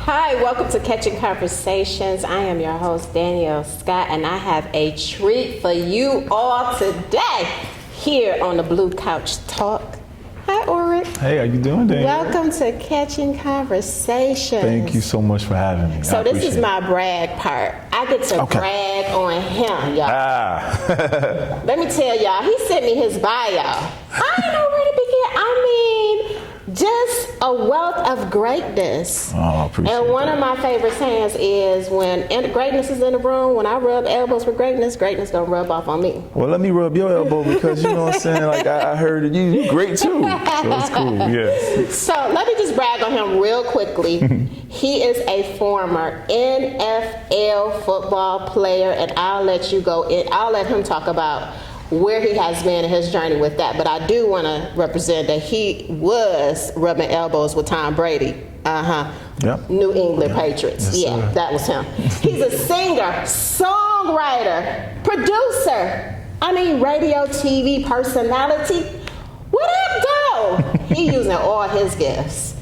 Hi, welcome to Catching Conversations. I am your host, Danielle Scott, and I have a treat for you all today here on the Blue Couch Talk. Hi, Olrick. Hey, how you doing, Danielle? Welcome to Catching Conversations. Thank you so much for having me. So this is my brag part. I get to brag on him, y'all. Let me tell y'all, he sent me his bio. I don't know where to begin. I mean, just a wealth of greatness. Oh, I appreciate And one that. of my favorite sayings is when greatness is in the room, when I rub elbows with greatness gonna rub off on me. Well, let me rub your elbow because you know what I'm saying. Like I heard that you great too. So it's cool. Yeah. So let me just brag on him real quickly. He is a former NFL football player, and I'll let you go in. I'll let him talk about where he has been in his journey with that. But I do want to represent that he was rubbing elbows with Tom Brady. Yep. New England Patriots. Yes, Yeah, sir. that was him. He's a singer, songwriter, producer. I mean, radio, TV personality. What up, though? He using all his gifts.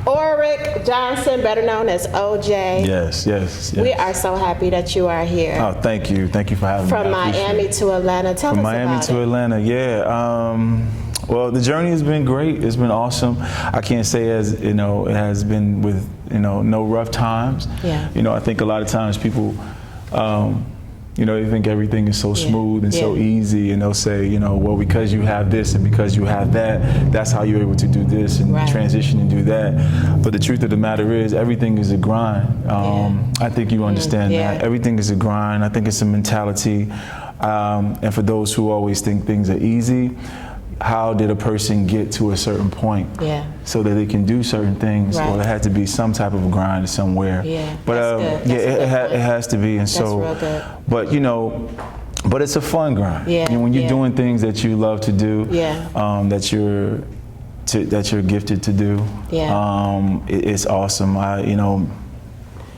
Olrick Johnson, better known as OJ. Yes. We are so happy that you are here. Oh, thank you. Thank you for having From me. I appreciate Miami it. to Atlanta. Tell From us Miami about to it. Atlanta, yeah. Well, the journey has been great. It's been awesome. I can't say as it has been with no rough times. Yeah. I think a lot of times people, they think everything is so smooth and so easy, and they'll say, well, because you have this and because you have that, that's how you're able to do this and transition and do that. But the truth of the matter is, everything is a grind. I think you understand that. Everything is a grind. I think it's a mentality. And for those who always think things are easy, how did a person get to a certain point so that they can do certain things? Well, there had to be some type of grind somewhere. But it has to be. And so, real good. But it's a fun grind. When you're doing things that you love to do, that you're gifted to do, it's awesome.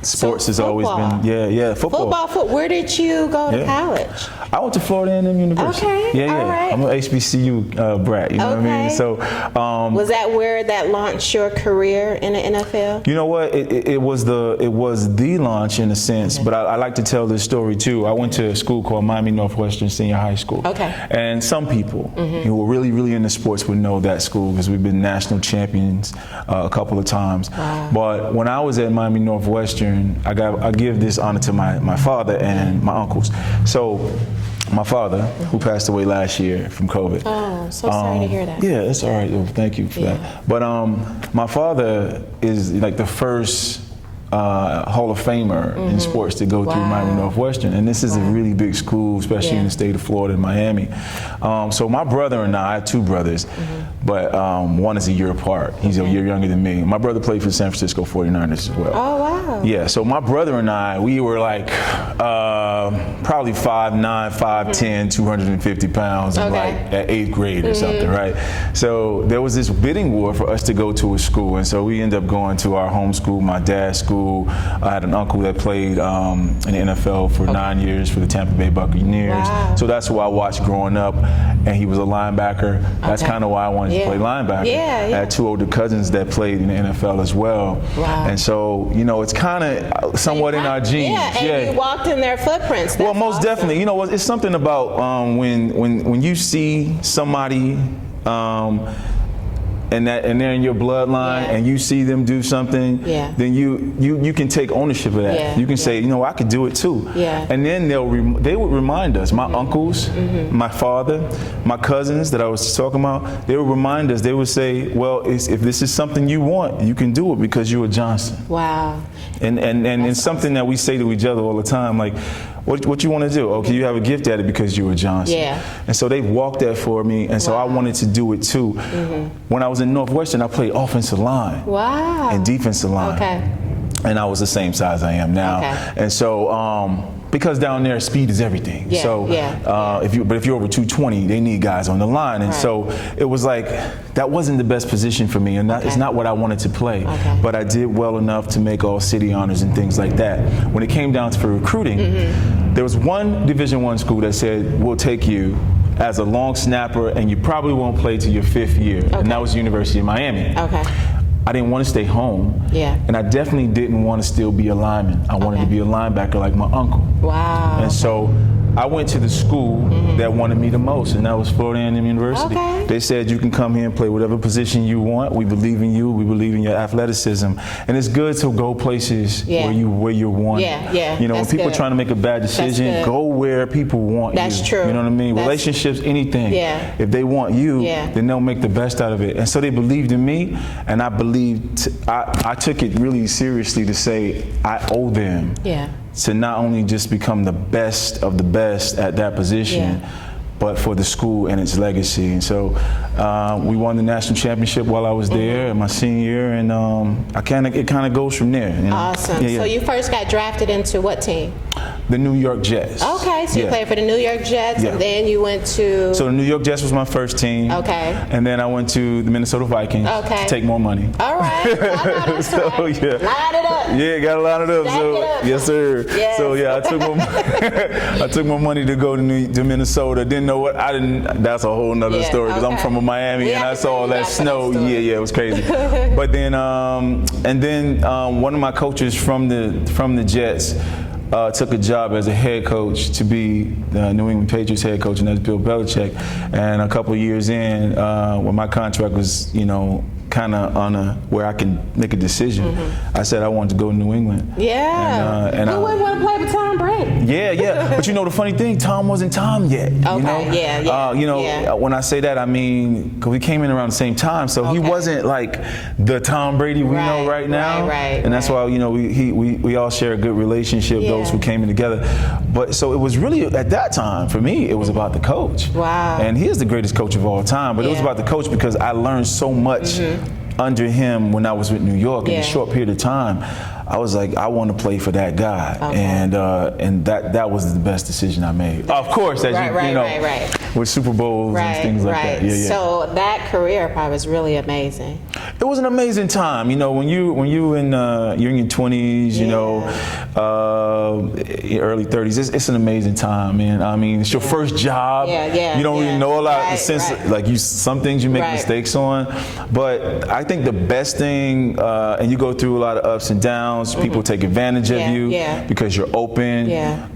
Sports has always been, football. Where did you go to college? I went to Florida A&M University. Okay, all right. I'm an HBCU brat, you know what I mean? So, was that where that launched your career in the NFL? You know what? It was the launch in a sense, but I like to tell this story too. I went to a school called Miami Northwestern Senior High School. And some people who are really, really into sports would know that school because we've been national champions a couple of times. But when I was at Miami Northwestern, I give this honor to my father and my uncles. So my father, who passed away last year from COVID. Oh, so sorry to hear that. Yeah, it's all right. Well, thank you for that. But my father is like the first Hall of Famer in sports to go through Miami Northwestern, and this is a really big school, especially in the state of Florida and Miami. So my brother and I have two brothers, but one is a year apart. He's a year younger than me. My brother played for the San Francisco 49ers as well. Oh, wow. Yeah, so my brother and I, we were like probably 5'9", 5'10", 250 pounds, and like at 8th grade or something, right? So there was this bidding war for us to go to a school, and so we ended up going to our home school, my dad's school. I had an uncle that played in the NFL for 9 years for the Tampa Bay Buccaneers. So that's who I watched growing up, and he was a linebacker. That's kind of why I wanted to play linebacker. I had two older cousins that played in the NFL as well. And so, it's kind of somewhat in our genes. And you walked in their footprints. That's well, most definitely. It's something about when you see somebody and they're in your bloodline, and you see them do something, then you can take ownership of that. You can say, I could do it too. And then they would remind us, my uncles, my father, my cousins that I was talking about, they would remind us. They would say, well, if this is something you want, you can do it because you're a Johnson. Wow. And it's something that we say to each other all the time, like, what you want to do? Okay, you have a gift at it because you're a Johnson. And so they walked that for me, and so I wanted to do it too. When I was in Northwestern, I played offensive line and defensive line. And I was the same size I am now. And so, because down there speed is everything. If you're over 220, they need guys on the line. And so it was like, that wasn't the best position for me, and it's not what I wanted to play. But I did well enough to make all city honors and things like that. When it came down to recruiting, there was one Division I school that said, we'll take you as a long snapper, and you probably won't play till your 5th year. And that was University of Miami. I didn't want to stay home. Yeah. And I definitely didn't want to still be a lineman. I wanted to be a linebacker like my uncle. Wow. And so I went to the school that wanted me the most, and that was Florida A&M University. Okay. They said, you can come here and play whatever position you want. We believe in you. We believe in your athleticism. And it's good to go places where you're wanted. Yeah. You know, when people are trying to make a bad decision, go where people want you. That's true. You know what I mean? Relationships, anything. Yeah. If they want you, then they'll make the best out of it. And so they believed in me, and I believed, I took it really seriously to say I owe them. Yeah. To not only just become the best of the best at that position, but for the school and its legacy. And so we won the national championship while I was there in my senior year, and it kind of goes from there. You know? Awesome. So you first got drafted into what team? The New York Jets. Okay, so you played for the New York Jets, and then you went to... So the New York Jets was my first team. Okay. And then I went to the Minnesota Vikings to take more money. All right. I know that's right. Line it up. Yeah, got to line it up. Stack it up. Yes, sir. Yes. So yeah, I took my money to go to Minnesota. Didn't know what, that's a whole nother story, because I'm from Miami and I saw all that snow. Yeah, it was crazy. But then, one of my coaches from the Jets took a job as a head coach to be the New England Patriots head coach, and that's Bill Belichick. And a couple of years in, when my contract was, kind of on where I can make a decision, I said I wanted to go to New England. Yeah. And who wouldn't want to play with Tom Brady? Yeah. But the funny thing, Tom wasn't Tom yet. Okay. When I say that, I mean, because we came in around the same time, so he wasn't like the Tom Brady we know right now. Right. And that's why we all share a good relationship. Those who came in together. But so it was really at that time for me, it was about the coach. Wow. And he is the greatest coach of all time. But it was about the coach because I learned so much under him when I was with New York in a short period of time. I was like, I want to play for that guy, and that was the best decision I made. Of course, as with Super Bowls and things like that. Yeah. So that career probably was really amazing. It was an amazing time. When you're in your 20s, early 30s, it's an amazing time, man. I mean, it's your first job. You don't really know a lot. Some things you make mistakes on, but I think the best thing, and you go through a lot of ups and downs. People take advantage of you because you're open.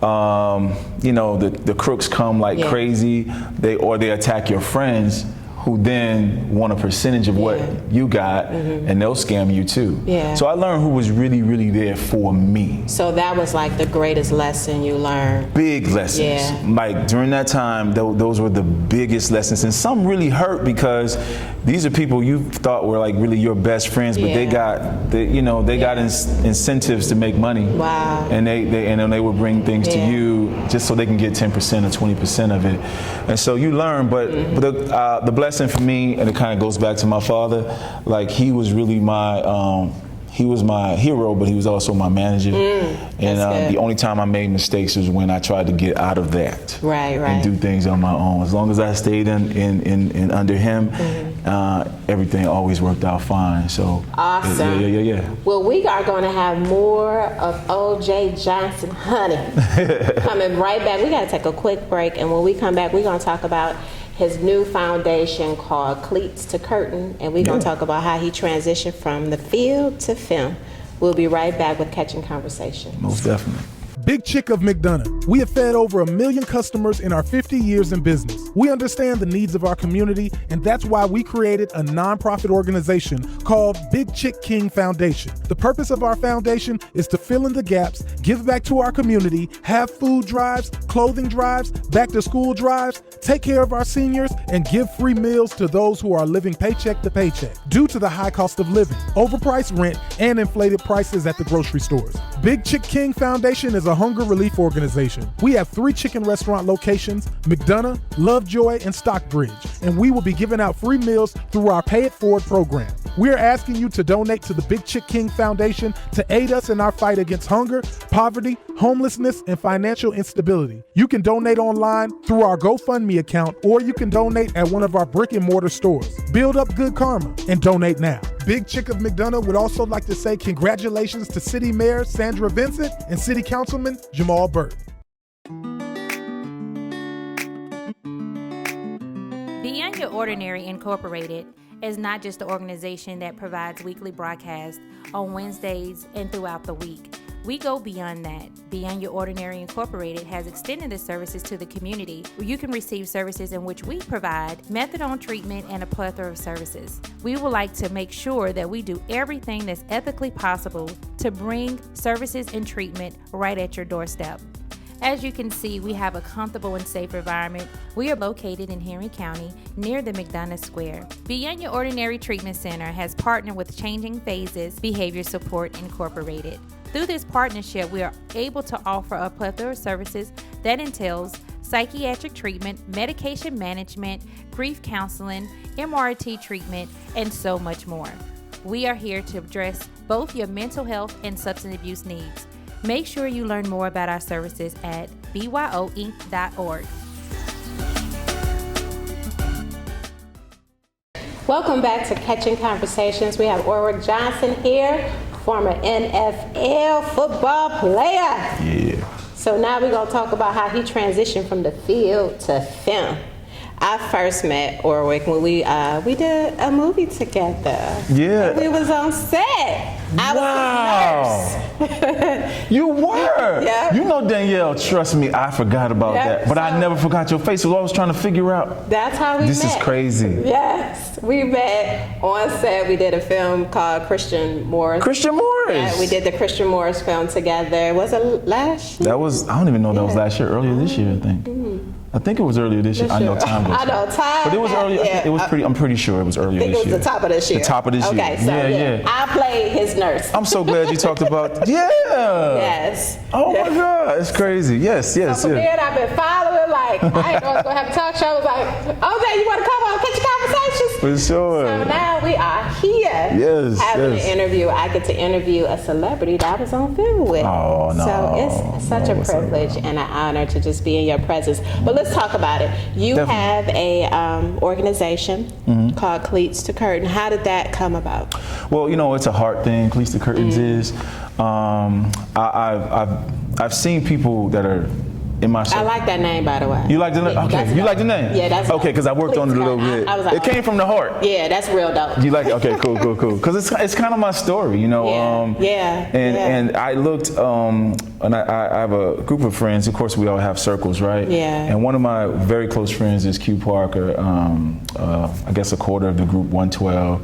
The crooks come like crazy. They attack your friends, who then want a percentage of what you got, and they'll scam you too. So I learned who was really, really there for me. So that was like the greatest lesson you learned. Big lessons. Like during that time, those were the biggest lessons, and some really hurt because these are people you thought were like really your best friends, but they got incentives to make money. Wow. And they would bring things to you just so they can get 10% or 20% of it. And so you learn, but the blessing for me, and it kind of goes back to my father, like he was really he was my hero, but he was also my manager. And the only time I made mistakes was when I tried to get out of that and do things on my own. As long as I stayed in under him, everything always worked out fine. So awesome. Yeah. Well, we are going to have more of O.J. Johnson, honey, coming right back. We got to take a quick break, and when we come back, we're going to talk about his new foundation called Cleats to Curtain, and we're going to talk about how he transitioned from the field to film. We'll be right back with Catching Conversation. Most definitely. Big Chick of McDonough. We have fed over 1 million customers in our 50 years in business. We understand the needs of our community, and that's why we created a nonprofit organization called Big Chick King Foundation. The purpose of our foundation is to fill in the gaps, give back to our community, have food drives, clothing drives, back to school drives, take care of our seniors, and give free meals to those who are living paycheck to paycheck due to the high cost of living, overpriced rent, and inflated prices at the grocery stores. Big Chick King Foundation is a hunger relief organization. We have 3 chicken restaurant locations, McDonough, Lovejoy, and Stockbridge, and we will be giving out free meals through our Pay It Forward program. We are asking you to donate to the Big Chick King Foundation to aid us in our fight against hunger, poverty, homelessness, and financial instability. You can donate online through our GoFundMe account, or you can donate at one of our brick and mortar stores. Build up good karma and donate now. Big Chick of McDonough would also like to say congratulations to City Mayor Sandra Vincent and City Councilman Jamal Burt. Beyond Your Ordinary Incorporated is not just the organization that provides weekly broadcasts on Wednesdays and throughout the week. We go beyond that. Beyond Your Ordinary Incorporated has extended its services to the community, where you can receive services in which we provide methadone treatment and a plethora of services. We would like to make sure that we do everything that's ethically possible to bring services and treatment right at your doorstep. As you can see, we have a comfortable and safe environment. We are located in Henry County, near the McDonough Square. Beyond Your Ordinary Treatment Center has partnered with Changing Phases Behavior Support Incorporated. Through this partnership, we are able to offer a plethora of services that entails psychiatric treatment, medication management, grief counseling, MRT treatment, and so much more. We are here to address both your mental health and substance abuse needs. Make sure you learn more about our services at byoinc.org. Welcome back to Catching Conversations. We have Olrick Johnson here, former NFL football player. Yeah. So now we're going to talk about how he transitioned from the field to film. I first met Olrick when we did a movie together. Yeah. We was on set. I was a nurse. You were. Yeah. You know, Danielle, trust me, I forgot about that. But I never forgot your face. So I was trying to figure out. That's how we met. This is crazy. Yes. We met on set. We did a film called Christian Morris. Christian Morris. Yeah, we did the Christian Morris film together. Was it last year? That was, I don't even know that was last year. Earlier this year, I think. I think it was earlier this year. I know time goes. I know time. But it was earlier. Yeah. It was pretty. I'm pretty sure it was earlier this year. I think it was the top of this year. The top of this year. Okay, so yeah. I played his nurse. I'm so glad you talked about. Yeah. Yes. Oh my God, it's crazy. Yes. So from then I've been following. Like I didn't know I was gonna have a talk show. I was like, okay, you want to come on Catching Conversations? For sure. So now we are here. Yes. Having an interview. I get to interview a celebrity that I was on film with. Oh no. So it's such a privilege and an honor to just be in your presence. But let's talk about it. You have a organization called Cleats to Curtain. How did that come about? Well, you know, it's a heart thing. Cleats to Curtains is. I've seen people that are in my circle. I like that name, by the way. You like the name? Okay, you like the name? Yeah, that's okay. Because I worked on it a little bit. I was like, it came from the heart. Yeah, that's real dope. You like it? Okay, cool. Because it's kind of my story, you know. And I looked, and I have a group of friends. Of course, we all have circles, right? Yeah. And one of my very close friends is Q Parker. I guess a quarter of the group 112.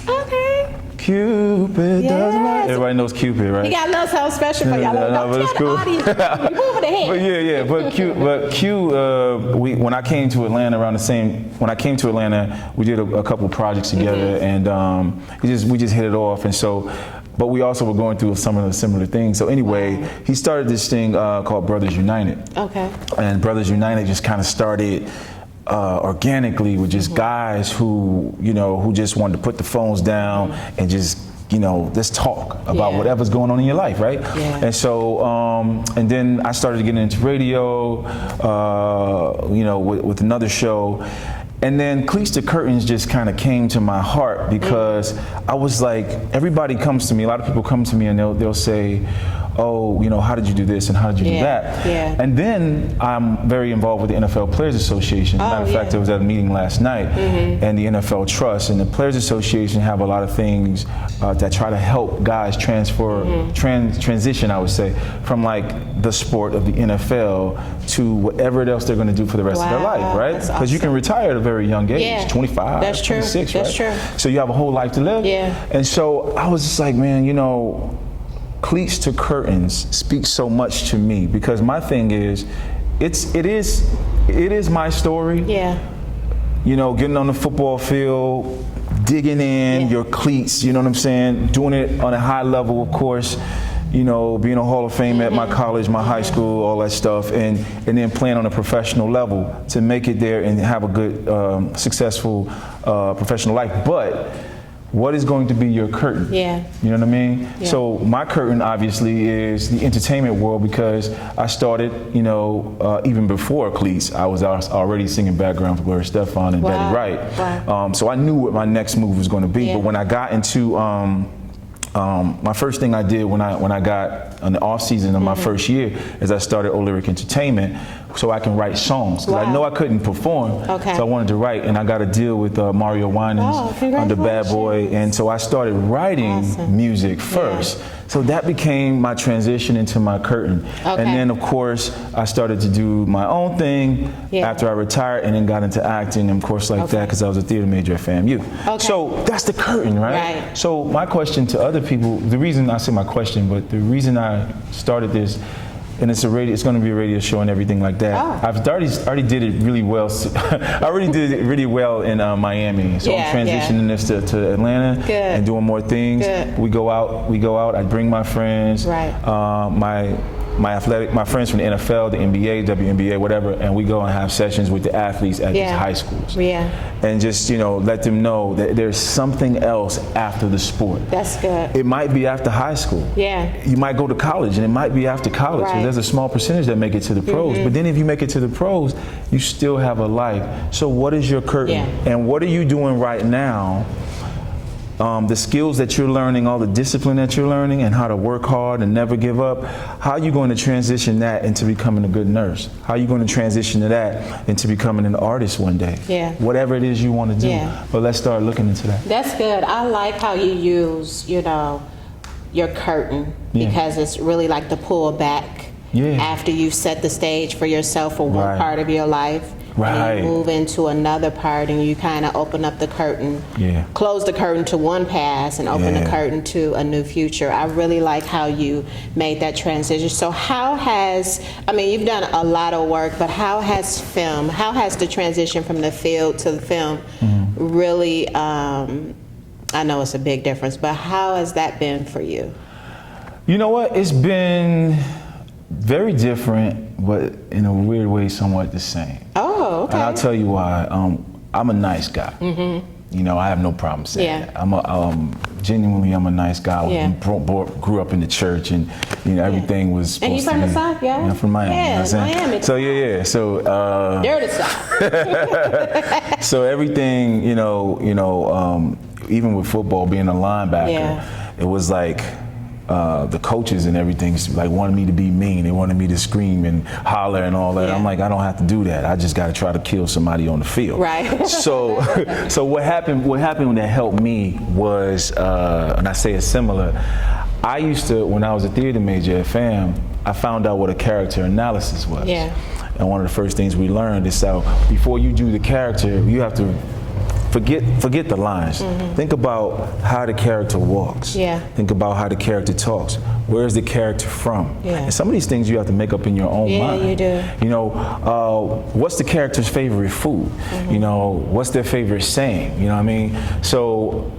Okay. Cupid doesn't matter. Everybody knows Cupid, right? He got a little something special for y'all. But it's cool. You moving ahead. But Q, when I came to Atlanta when I came to Atlanta, we did a couple projects together, and we just hit it off, and so. But we also were going through some of the similar things. So anyway, he started this thing called Brothers United. Okay. And Brothers United just kind of started organically with just guys who just wanted to put the phones down and just, let's talk about whatever's going on in your life, right? Yeah. And so, and then I started getting into radio, with another show. And then Cleats to Curtains just kind of came to my heart because I was like, everybody comes to me, a lot of people come to me and they'll say, oh, how did you do this and how did you do that? Yeah. And then I'm very involved with the NFL Players Association. Matter of fact, I was at a meeting last night and the NFL Trust and the Players Association have a lot of things that try to help guys transition, I would say, from like the sport of the NFL to whatever else they're going to do for the rest of their life, right? Because you can retire at a very young age, 25, That's 26, true. right? That's true. So you have a whole life to live. Yeah. And so I was just like, man, Cleats to Curtains speaks so much to me because my thing is, it is my story. Yeah. Getting on the football field, digging in your cleats, you know what I'm saying? Doing it on a high level, of course. Being a Hall of Fame at my college, my high school, all that stuff, and then playing on a professional level to make it there and have a good, successful professional life. But what is going to be your curtain? Yeah. You know what I mean? Yeah. So my curtain obviously is the entertainment world because I started, even before Cleats, I was already singing background for Gloria Estefan and Betty Wright. Wow. So I knew what my next move was going to be. But when I got into my first thing I did when I got on the off season of my first year is I started Olrick Entertainment, so I can write songs. Because I know I couldn't perform, so I wanted to write, and I got a deal with Mario Winans under Bad Boy, and so I started writing music first. Yeah. So that became my transition into my curtain. And then, of course, I started to do my own thing after I retired, and then got into acting, and of course, like that, because I was a theater major at FAMU. So that's the curtain, right? So my question to other people, the reason I say my question, but the reason I started this, and it's going to be a radio show and everything like that. I've already did it really well. I already did it really well in Miami. So I'm transitioning this to Atlanta and doing more things. We go out. I bring my friends, my friends from the NFL, the NBA, WNBA, whatever, and we go and have sessions with the athletes at these high schools. And just, let them know that there's something else after the sport. That's good. It might be after high school. You might go to college, and it might be after college. So there's a small percentage that make it to the pros. But then if you make it to the pros, you still have a life. So what is your curtain? And what are you doing right now? The skills that you're learning, all the discipline that you're learning, and how to work hard and never give up, how are you going to transition that into becoming a good nurse? How are you going to transition to that into becoming an artist one day? Whatever it is you want to do. But let's start looking into that. That's good. I like how you use, your curtain, because it's really like the pull back after you set the stage for yourself for one part of your life. And you move into another part, and you kind of open up the curtain, close the curtain to one past and open the curtain to a new future. I really like how you made that transition. So you've done a lot of work, but how has the transition from the field to the film really, I know it's a big difference, but how has that been for you? You know what? It's been very different, but in a weird way, somewhat the same. Oh, okay. And I'll tell you why. I'm a nice guy. I have no problem saying that. Genuinely, I'm a nice guy. Grew up in the church, and everything was supposed and you from the South, I'm from Miami. Miami. So So they're the South. So everything, even with football, being a linebacker, it was like. The coaches and everything wanted me to be mean. They wanted me to scream and holler and all that. I'm like, I don't have to do that. I just got to try to kill somebody on the field. So what happened that helped me was, and I say it's similar. I used to, when I was a theater major at FAM, I found out what a character analysis was. And one of the first things we learned is before you do the character, you have to forget the lines. Think about how the character walks. Think about how the character talks. Where's the character from? And some of these things you have to make up in your own mind. You do. What's the character's favorite food? What's their favorite saying? You know what I mean? So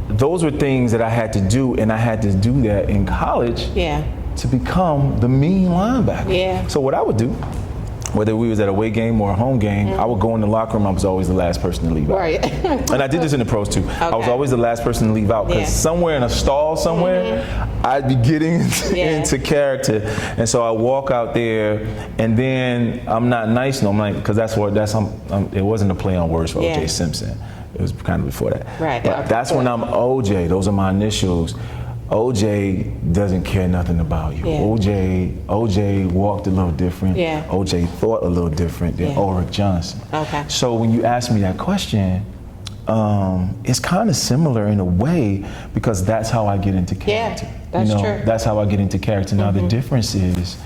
those were things that I had to do, and I had to do that in college to become the mean linebacker. So what I would do, whether we was at a away game or a home game, I would go in the locker room. I was always the last person to leave out. And I did this in the pros too. I was always the last person to leave out, because somewhere in a stall somewhere, I'd be getting into character. And so I walk out there, and then I'm not nice no more, because it wasn't a play on words for O.J. Simpson. It was kind of before that. But that's when I'm OJ. Those are my initials. OJ doesn't care nothing about you. OJ walked a little different. OJ thought a little different than Olrick Johnson. So when you ask me that question, it's kind of similar in a way, because that's how I get into character. That's true. That's how I get into character. Now the difference is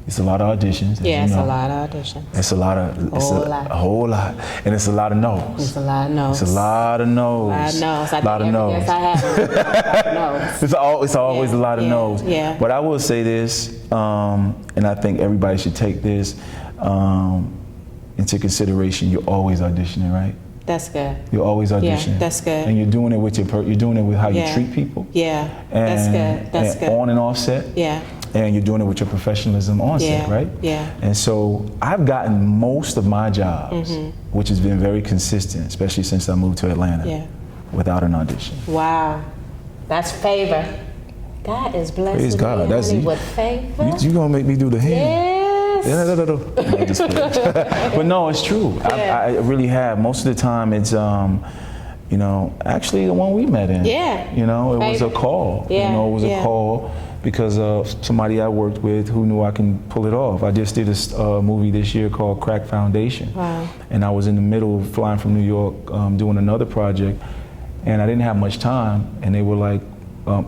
it's a lot of auditions. It's a lot of auditions. It's a whole lot. And it's a lot of no's. It's a lot of no's. It's a lot of no's. A lot of no's. Yes, I have. It's always a lot of no's. But I will say this, and I think everybody should take this into consideration. You're always auditioning, right? That's good. You're always auditioning. Yeah, that's good. And you're doing it with you're doing it with how you treat people. That's good. That's good. On and off set. And you're doing it with your professionalism on set, right? And so I've gotten most of my jobs, which has been very consistent, especially since I moved to Atlanta, without an audition. Wow, that's favor. God is blessing Praise God. me, honey, with favor. You gonna make me do the hand? Yes. No, just kidding. But no, it's true. I really have. Most of the time, it's actually the one we met in. It was a call. It was a call because of somebody I worked with who knew I can pull it off. I just did a movie this year called Crack Foundation. Wow. And I was in the middle of flying from New York doing another project, and I didn't have much time, and they were like,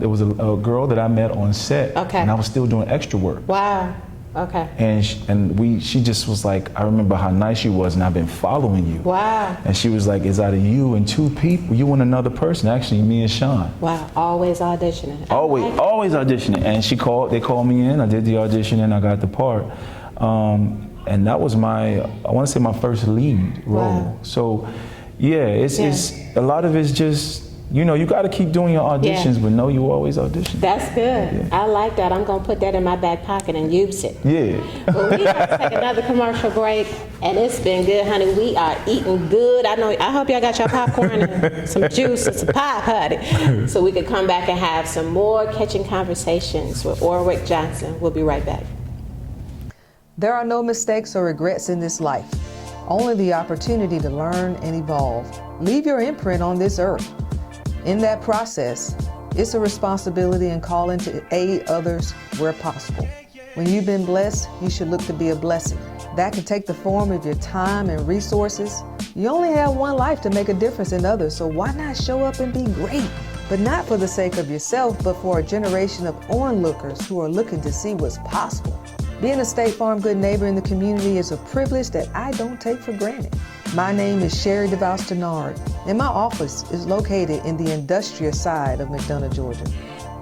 it was a girl that I met on set, okay. and I was still doing extra work. Wow. Okay. And she just was like, I remember how nice she was, and I've been following you. Wow. And she was like, it's out of you and 2 people, you and another person, actually me and Sean. Wow, always auditioning. Always auditioning. And they called me in, I did the audition, and I got the part. And that was I want to say my first lead role. Wow. So yeah, it's a lot of it's just, you got to keep doing your auditions, but know you always audition. That's good. Yeah. I like that. I'm going to put that in my back pocket and use it. Yeah. Well, we have to take another commercial break, and it's been good, honey. We are eating good. I hope y'all got your popcorn and some juice and some pie, honey, so we could come back and have some more catching conversations with Olrick Johnson. We'll be right back. There are no mistakes or regrets in this life, only the opportunity to learn and evolve. Leave your imprint on this earth. In that process, it's a responsibility and calling to aid others where possible. When you've been blessed, you should look to be a blessing. That can take the form of your time and resources. You only have one life to make a difference in others, so why not show up and be great? But not for the sake of yourself, but for a generation of onlookers who are looking to see what's possible. Being a State Farm good neighbor in the community is a privilege that I don't take for granted. My name is Sherry DeVos-Tenard, and my office is located in the industrial side of McDonough, Georgia.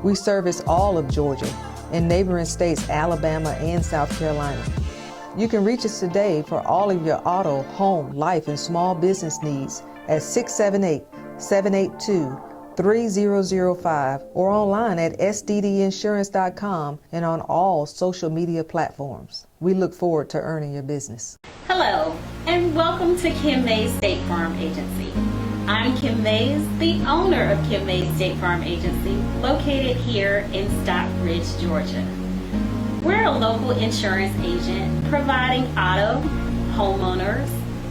We service all of Georgia and neighboring states Alabama and South Carolina. You can reach us today for all of your auto, home, life, and small business needs at 678-782-3005 or online at sddinsurance.com and on all social media platforms. We look forward to earning your business. Hello, and welcome to Kim Mays State Farm Agency. I'm Kim Mays, the owner of Kim Mays State Farm Agency, located here in Stockbridge, Georgia. We're a local insurance agent providing auto, homeowners,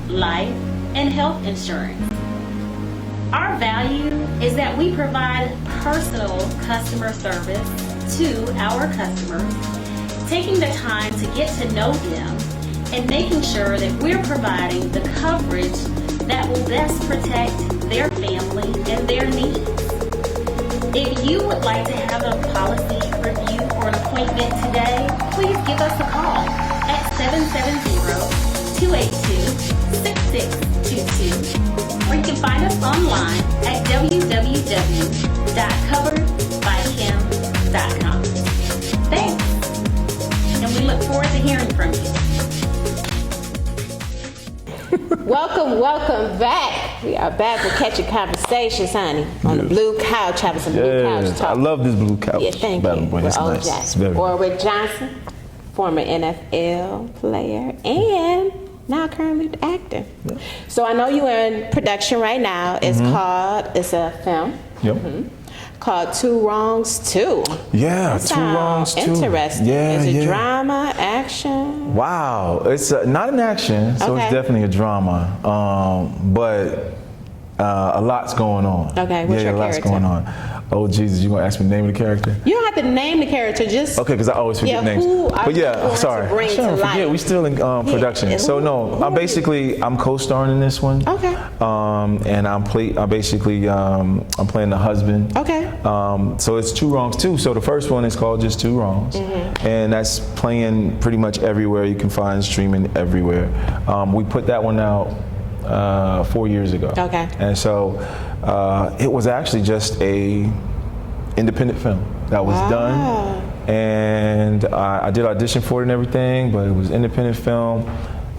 life, and health insurance. Our value is that we provide personal customer service to our customers, taking the time to get to know them and making sure that we're providing the coverage that will best protect their family and their needs. If you would like to have a policy review or an appointment today, please give us a call at 770-282-6622, or you can find us online at www.coveredbykim.com. Thanks, and we look forward to hearing from you. Welcome back. We are back with Catching Conversations, honey, on the blue couch, having some blue couch talk. I love this blue couch. Yeah, thank you. Boy, it's nice. It's very Olrick Johnson, former NFL player and now currently actor. Yeah. So I know you're in production right now. It's it's a film. Yep. Called Two Wrongs 2. Yeah, Two Wrongs 2. Interesting. Yeah, Is it drama, action? Wow, it's not an action, so it's definitely a drama. But a lot's going on. Okay, what's your lot's character? Going on. Oh Jesus, you gonna ask me the name of the character? You don't have to name the character, just okay, because I always forget names. But yeah, sorry. I'm trying to forget. We still in production. So no, I'm co-starring in this one. Okay. And I'm playing the husband. Okay. So it's Two Wrongs 2. So the first one is called just Two Wrongs, and that's playing pretty much everywhere. You can find streaming everywhere. We put that one out 4 years ago. Okay. And so it was actually just a independent film that was done, and I did audition for it and everything, but it was independent film.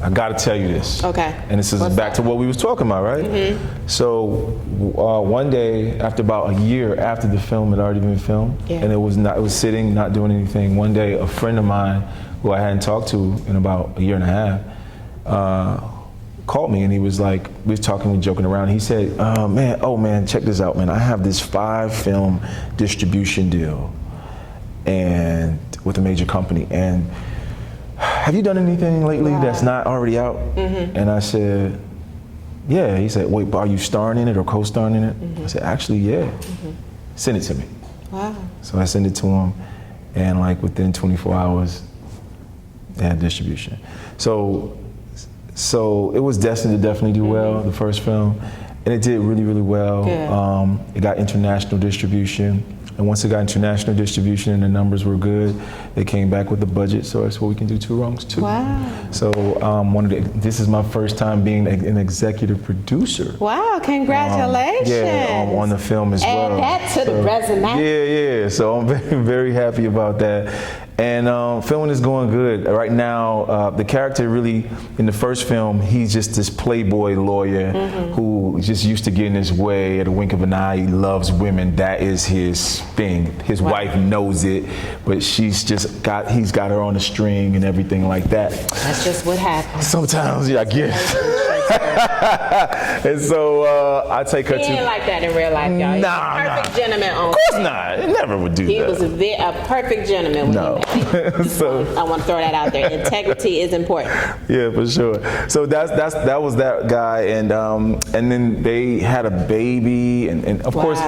I got to tell you this. Okay. And this is back to what we was talking about, right? So one day, after about a year after the film had already been filmed, and it was sitting, not doing anything. One day, a friend of mine who I hadn't talked to in about a year and a half called me, and he was like, we was talking, we joking around. He said, man, check this out, man. I have this 5-film distribution deal, and with a major company, and have you done anything lately that's not already out? And I said, yeah. He said, wait, but are you starring in it or co-starring in it? I said, actually, yeah. Send it to me. Wow. So I sent it to him, and like within 24 hours, they had distribution. So it was destined to definitely do well, the first film, and it did really, really well. It got international distribution. And once it got international distribution and the numbers were good, they came back with the budget, so that's what we can do Two Wrongs Too. Wow. So this is my first time being an executive producer. Wow, congratulations. On the film as well. Add that to the resume. Yeah. So I'm very, very happy about that. And filming is going good. Right now, the character really, in the first film, he's just this playboy lawyer who just used to get in his way at a wink of an eye. He loves women. That is his thing. His wife knows it, but he's got her on a string and everything like that. That's just what happens. Sometimes, I guess. And so I take her to. He ain't like that in real life, y'all. He's a perfect gentleman. Of course not. It never would do that. He was a perfect gentleman when he met me. So I want to throw that out there. Integrity is important. Yeah, for sure. So that was that guy, and then they had a baby, and of course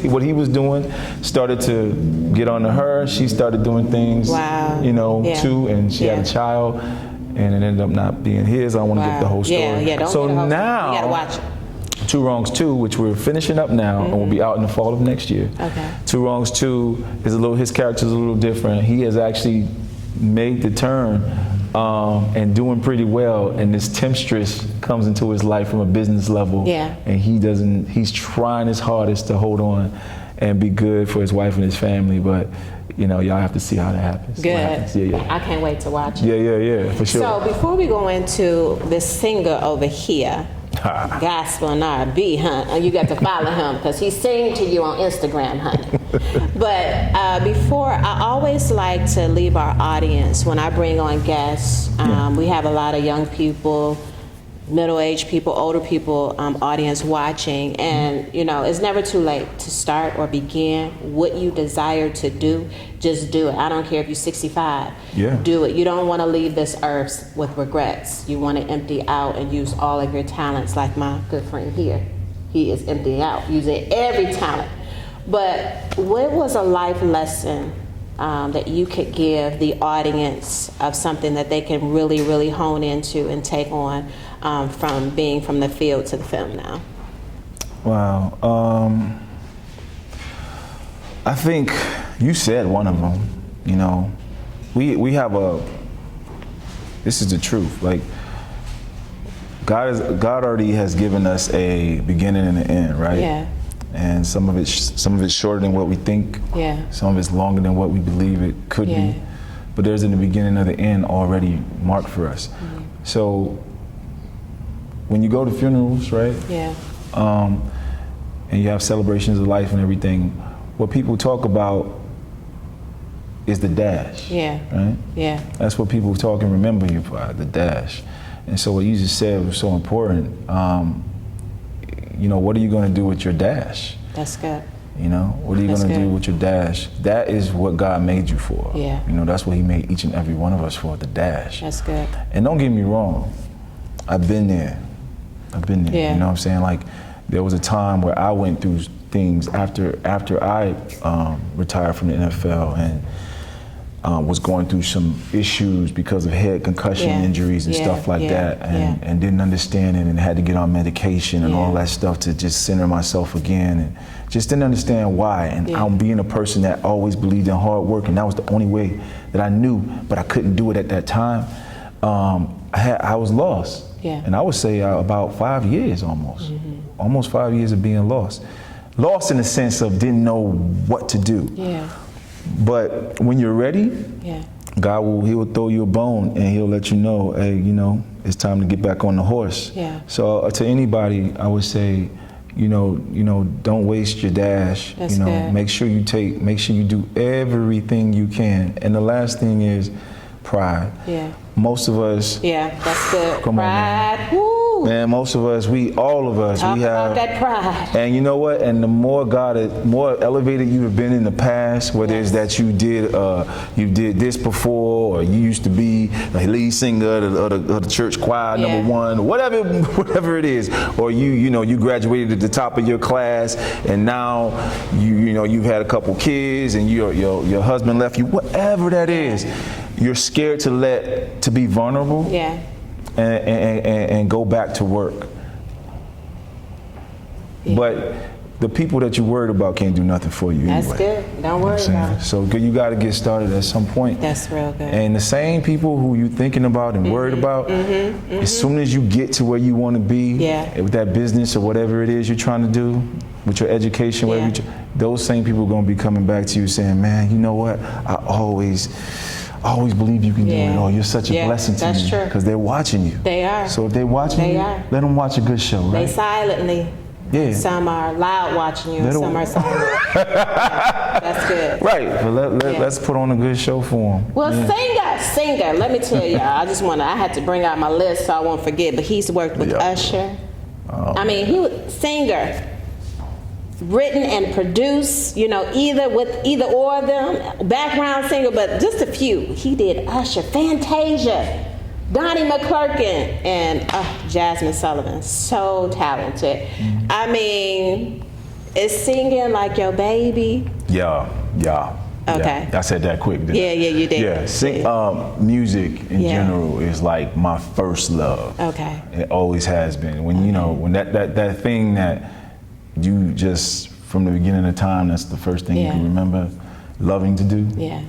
what he was doing started to get onto her. She started doing things, too, and she had a child. And it ended up not being his. I don't want to give the whole story. Don't so get the whole now, you gotta watch it. Two Wrongs 2, which we're finishing up now, and will be out in the fall of next year. Okay. Two Wrongs 2 is his character's a little different. He has actually made the turn and doing pretty well. And this temptress comes into his life from a business level. Yeah. And he's trying his hardest to hold on and be good for his wife and his family, but y'all have to see how that happens. Good. Yeah. I can't wait to watch it. Yeah, for sure. So before we go into this singer over here, Gospel and R&B, you got to follow him because he's singing to you on Instagram, honey. But before, I always like to leave our audience, when I bring on guests, we have a lot of young people, middle-aged people, older people, audience watching, and it's never too late to start or begin what you desire to do. Just do it. I don't care if you're 65. Do it. You don't want to leave this earth with regrets. You want to empty out and use all of your talents, like my good friend here. He is emptying out, using every talent. But what was a life lesson that you could give the audience of something that they can really, really hone into and take on from being from the field to the film now? Wow. I think you said one of them. We have this is the truth. Like, God already has given us a beginning and an end, right? Yeah. And some of it's shorter than what we think. Yeah. Some of it's longer than what we believe it could be. But there's in the beginning of the end already marked for us. So when you go to funerals, right? Yeah. And you have celebrations of life and everything, what people talk about is the dash. Yeah. Right? Yeah. That's what people talk and remember you by, the dash. And so what you just said was so important. What are you going to do with your dash? That's good. What are you going to do with your dash? That is what God made you for. Yeah. That's what he made each and every one of us for, the dash. That's good. And don't get me wrong, I've been there. Yeah. You know what I'm saying? Like, there was a time where I went through things after I retired from the NFL and was going through some issues because of head concussion injuries and stuff like that, and didn't understand it, and had to get on medication and all that stuff to just center myself again, and just didn't understand why. And I'm being a person that always believed in hard work, and that was the only way that I knew, but I couldn't do it at that time. I was lost. Yeah. And I would say about 5 years almost 5 years of being lost. Lost in the sense of didn't know what to do. Yeah. But when you're ready, God will throw you a bone and he'll let you know, hey, it's time to get back on the horse. Yeah. So to anybody, I would say, don't waste your dash. That's good. Make sure you do everything you can. And the last thing is pride. Yeah. Most of us. Yeah, that's good. Come Pride. on, Woo. Man, most of us, all of us, Talk we have about that pride. And you know what? And the more more elevated you have been in the past, whether it's that you did this before, or you used to be a lead singer of the church choir, number one, or whatever it is, or you graduated at the top of your class, and now you've had a couple kids, and your husband left you, whatever that is, you're scared to be vulnerable. Yeah. And go back to work. Yeah. But the people that you're worried about can't do nothing for you anyway. That's good. Don't worry about it. So you got to get started at some point. That's real good. And the same people who you're thinking about and worried about, as soon as you get to where you want to be with that business or whatever it is you're trying to do, with your education, those same people are going to be coming back to you saying, man, you know what? I always believe you can do it. Oh, you're such a blessing to me. That's true. Because they're watching you. They are. So if they're watching you, let them watch a good show, right? They silently. Yeah. Some are loud watching you, and some are silent. That's good. Right. But let's put on a good show for them. Well, singer. Let me tell you, I had to bring out my list so I won't forget. But he's worked with Usher. He was singer. Written and produced, either or of them, background singer, but just a few. He did Usher, Fantasia, Donnie McClurkin, and Jasmine Sullivan. So talented. Is singing like your baby? Yeah. Okay. I said that quick, didn't I? Yeah, you did. Yeah, music in general is like my first love. Okay. It always has been. When that thing that you just, from the beginning of time, that's the first thing you can remember loving to do. Yeah.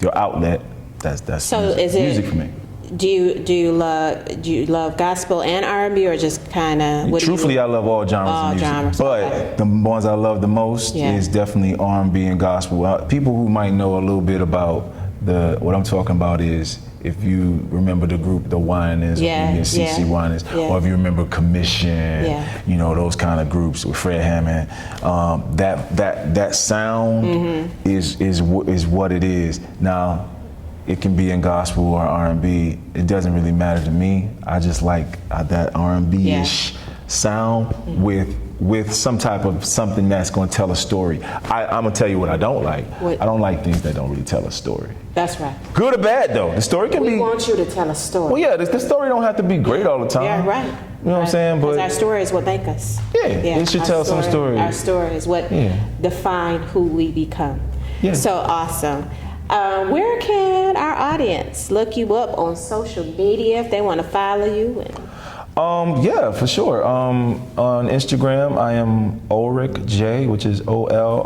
Your outlet, that's so music for me. Do you love gospel and R&B, or just kind of? Truthfully, I love all genres of music. But the ones I love the most is definitely R&B and gospel. People who might know a little bit about what I'm talking about is, if you remember the group, the Winans, or CC Winans, or if you remember Commission, those kind of groups with Fred Hammond, that sound is what it is. Now, it can be in gospel or R&B. It doesn't really matter to me. I just like that R&B-ish sound with some type of something that's going to tell a story. I'm going to tell you what I don't like. I don't like things that don't really tell a story. That's right. Good or bad, though. The story can be... We want you to tell a story. Well, yeah, the story don't have to be great all the time. Yeah, right. You know what I'm saying? But our story is what make us. Yeah, it should tell some story. Our story is what define who we become. Yeah. So awesome. Where can our audience look you up on social media if they want to follow you? Yeah, for sure. On Instagram, I am Olrick J, which is OLRICK,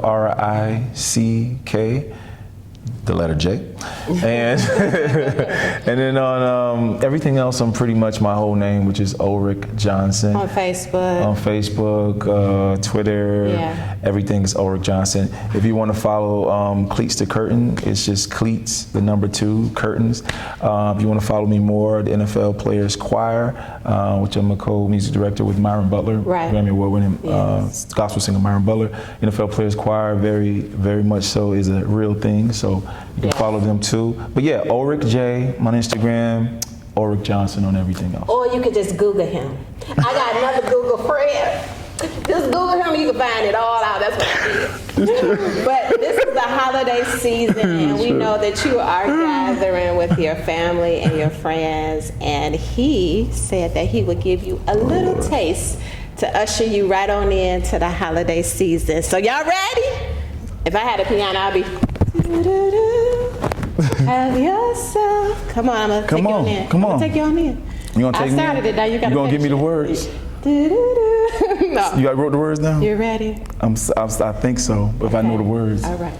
the letter J. And and then on everything else, I'm pretty much my whole name, which is Olrick Johnson. On Facebook, Twitter, everything is Olrick Johnson. If you want to follow Cleats to Curtain, it's just Cleats, the number 2, Curtains. If you want to follow me more, the NFL Players Choir, which I'm a co-music director with Myron Butler, Grammy Award-winning gospel singer Myron Butler. NFL Players Choir, very, very much so, is a real thing. So you can follow them too. But yeah, Olrick J on Instagram, Olrick Johnson on everything else. Or you could just Google him. I got another Google friend. Just Google him, you can find it all out. That's what I did. But this is the holiday season, and we know that you are gathering with your family and your friends. And he said that he would give you a little taste to usher you right on into the holiday season. So y'all ready? If I had a piano, I'd be... Have yourself. Come on, I'm gonna take you on in. Come on. I'm gonna take you on in. You gonna take me? I started it. Now you gotta. You gonna give me the words? No. You wrote the words down? You ready? I think so. If I know the words. All right.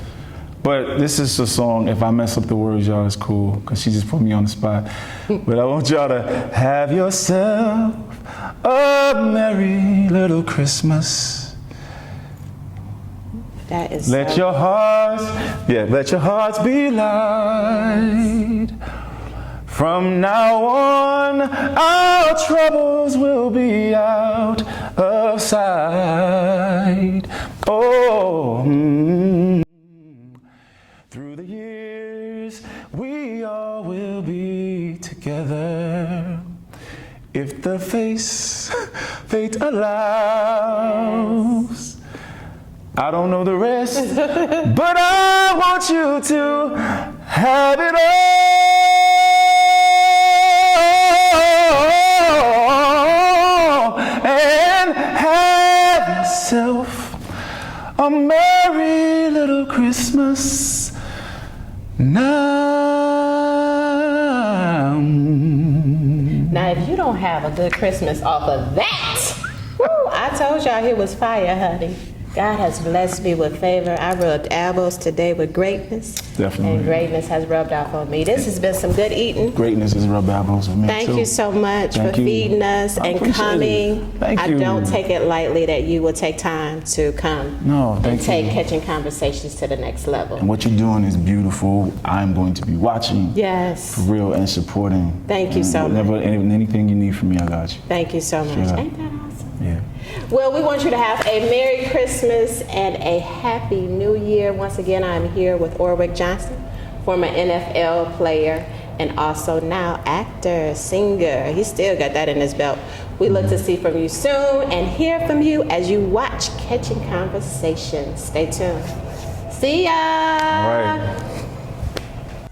But this is a song. If I mess up the words, y'all, it's cool, because she just put me on the spot. But I want y'all to have yourself a merry little Christmas. That is let your hearts be light. From now on, our troubles will be out of sight. Oh, through the years, we all will be together if the fate allows. I don't know the rest, but I want you to have it all and have yourself a merry little Christmas now. Now, if you don't have a good Christmas off of that, woo, I told y'all it was fire, honey. God has blessed me with favor. I rubbed elbows today with greatness. Definitely. And greatness has rubbed off on me. This has been some good eating. Greatness has rubbed elbows with me, Thank too. you so much for feeding us and coming. Thank you. I don't take it lightly that you will take time to come and take Catching Conversations to the next level. And what you're doing is beautiful. I'm going to be watching. Yes. For real and supporting. Thank you so much. Anything you need from me, I got you. Thank you so much. Sure. Ain't that awesome? Yeah. Well, we want you to have a Merry Christmas and a Happy New Year. Once again, I'm here with Olrick Johnson, former NFL player and also now actor, singer. He still got that in his belt. We look to see from you soon and hear from you as you watch Catching Conversations. Stay tuned. See ya! All right.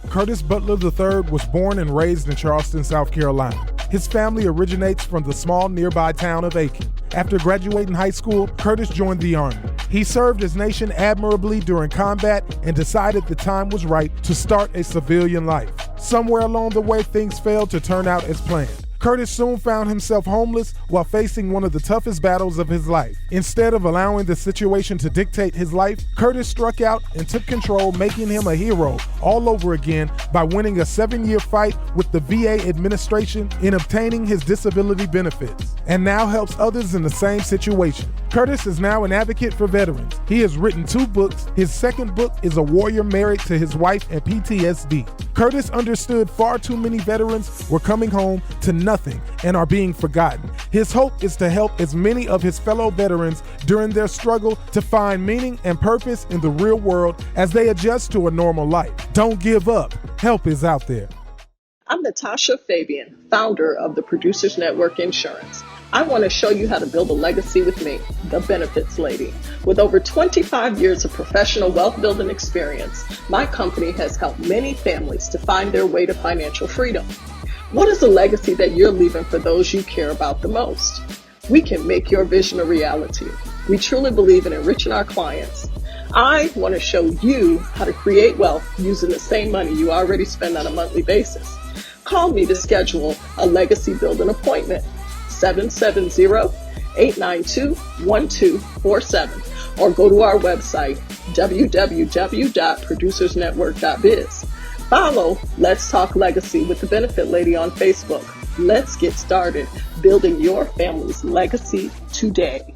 Curtis Butler III was born and raised in Charleston, South Carolina. His family originates from the small nearby town of Aiken. After graduating high school, Curtis joined the Army. He served his nation admirably during combat and decided the time was right to start a civilian life. Somewhere along the way, things failed to turn out as planned. Curtis soon found himself homeless while facing one of the toughest battles of his life. Instead of allowing the situation to dictate his life, Curtis struck out and took control, making him a hero all over again by winning a 7-year fight with the VA administration in obtaining his disability benefits, and now helps others in the same situation. Curtis is now an advocate for veterans. He has written 2 books. His second book is A Warrior Married to His Wife and PTSD. Curtis understood far too many veterans were coming home to nothing and are being forgotten. His hope is to help as many of his fellow veterans during their struggle to find meaning and purpose in the real world as they adjust to a normal life. Don't give up. Help is out there. I'm Natasha Fabian, founder of the Producers Network Insurance. I want to show you how to build a legacy with me, the Benefits Lady. With over 25 years of professional wealth building experience, my company has helped many families to find their way to financial freedom. What is the legacy that you're leaving for those you care about the most? We can make your vision a reality. We truly believe in enriching our clients. I want to show you how to create wealth using the same money you already spend on a monthly basis. Call me to schedule a legacy building appointment. 770-892-1247 or go to our website www.producersnetwork.biz. Follow Let's Talk Legacy with the Benefit Lady on Facebook. Let's get started building your family's legacy today.